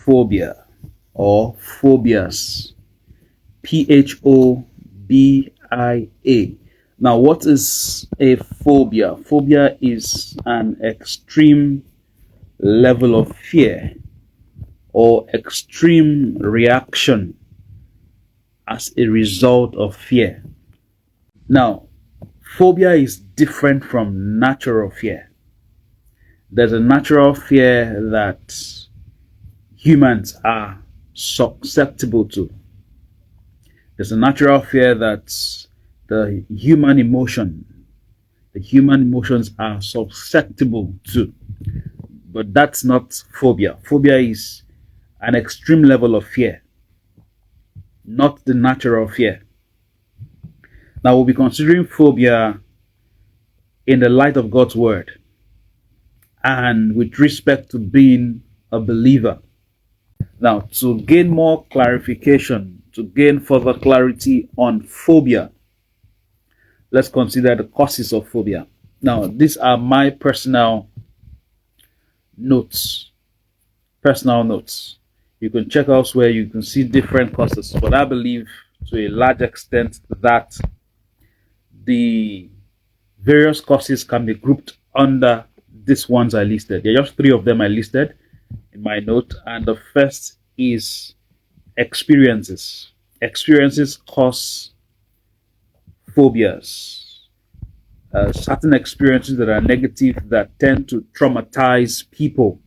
phobia or phobias. Phobia. Now, what is a phobia? Phobia is an extreme level of fear or extreme reaction as a result of fear. Now, phobia is different from natural fear. There's a natural fear that humans are susceptible to. There's a natural fear that the human emotions are susceptible to. But that's not phobia. Phobia is an extreme level of fear, not the natural fear. Now we'll be considering phobia in the light of God's word and with respect to being a believer. Now, to gain more clarification, to gain further clarity on phobia, let's consider the causes of phobia. Now, these are my personal notes. You can check elsewhere, you can see different causes, but I believe to a large extent that the various causes can be grouped under these ones I listed. There are just three of them I listed in my note, and the first is experiences. Experiences cause phobias. Certain experiences that are negative, that tend to traumatize people,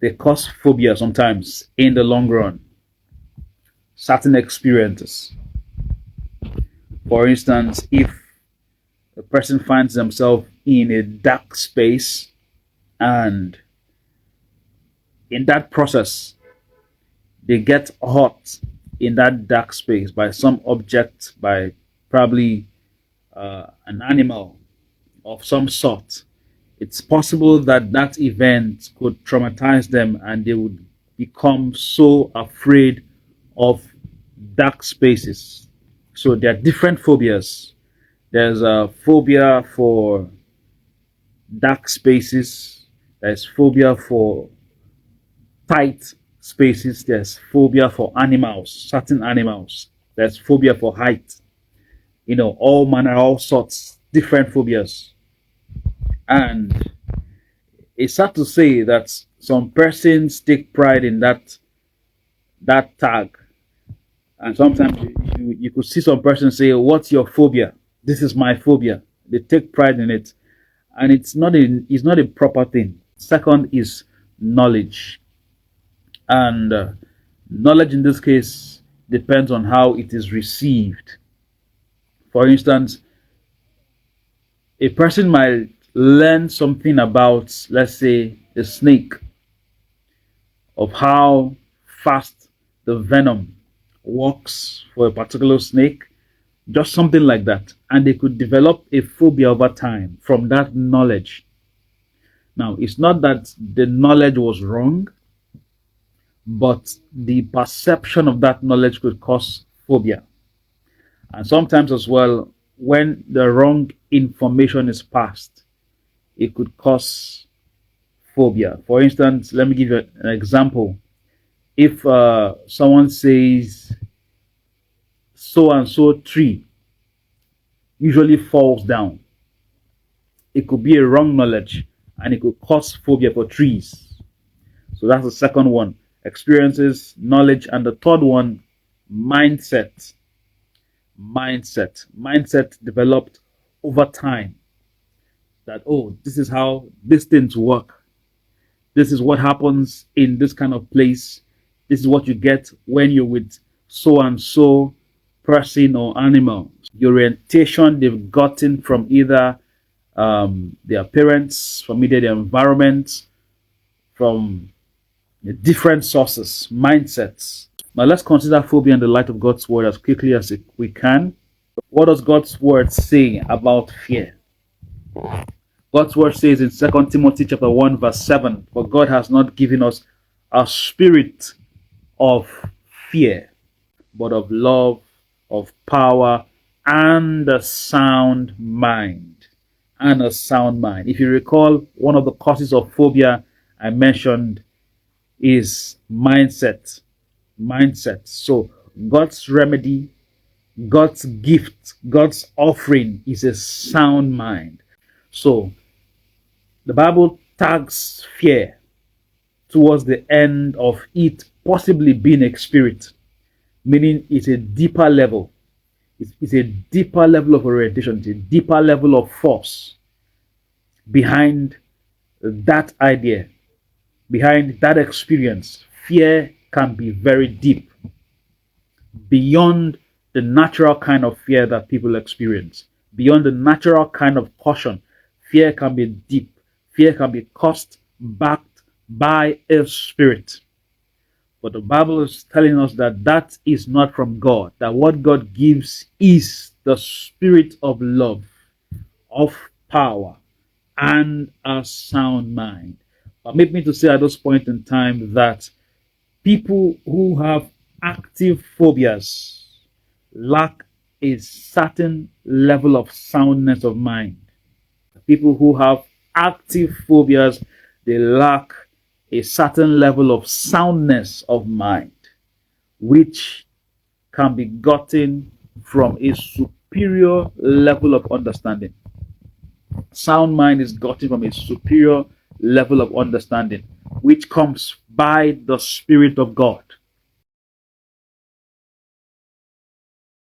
they cause phobia sometimes in the long run. Certain experiences. For instance, if a person finds themselves in a dark space and in that process they get hurt in that dark space by some object, by probably an animal of some sort, it's possible that that event could traumatize them and they would become so afraid of dark spaces. So there are different phobias. There's a phobia for dark spaces. There's phobia for tight spaces. There's phobia for animals, certain animals. There's phobia for height. All manner, all sorts, different phobias. And it's sad to say that some persons take pride in that tag. And sometimes you could see some person say, "What's your phobia?" "This is my phobia." They take pride in it, and it's not a proper thing. Second is knowledge, and knowledge in this case depends on how it is received. For instance, a person might learn something about, let's say, a snake, of how fast the venom works for a particular snake, just something like that, and they could develop a phobia over time from that knowledge. Now, it's not that the knowledge was wrong, but the perception of that knowledge could cause phobia. And sometimes as well, when the wrong information is passed, it could cause phobia. For instance, let me give you an example. If someone says so and so tree usually falls down, it could be a wrong knowledge and it could cause phobia for trees. So that's the second one: experiences, knowledge. And the third one, mindset. Mindset developed over time, that, oh, this is how these things work. This is what happens in this kind of place. This is what you get when you're with so and so person or animal. The orientation they've gotten from either their parents, from either their environment, from the different sources, mindsets. Now let's consider phobia in the light of God's word as quickly as we can. What does God's word say about fear? God's word says in 2 Timothy chapter 1 verse 7, "For God has not given us a spirit of fear, but of love, of power, and a sound mind." And a sound mind. If you recall, one of the causes of phobia I mentioned is mindset. Mindset. So God's remedy, God's gift, God's offering is a sound mind. So the Bible tags fear towards the end of it possibly being a spirit, meaning it's a deeper level. It's a deeper level of orientation, it's a deeper level of force behind that idea, behind that experience. Fear can be very deep, beyond the natural kind of fear that people experience, beyond the natural kind of caution. Fear can be deep. Fear can be caused, backed by a spirit. But the Bible is telling us that that is not from God, that what God gives is the spirit of love, of power, and a sound mind. Permit me to say at this point in time that people who have active phobias lack a certain level of soundness of mind. People who have active phobias, they lack a certain level of soundness of mind, which can be gotten from a superior level of understanding. Sound mind is gotten from a superior level of understanding, which comes by the Spirit of God.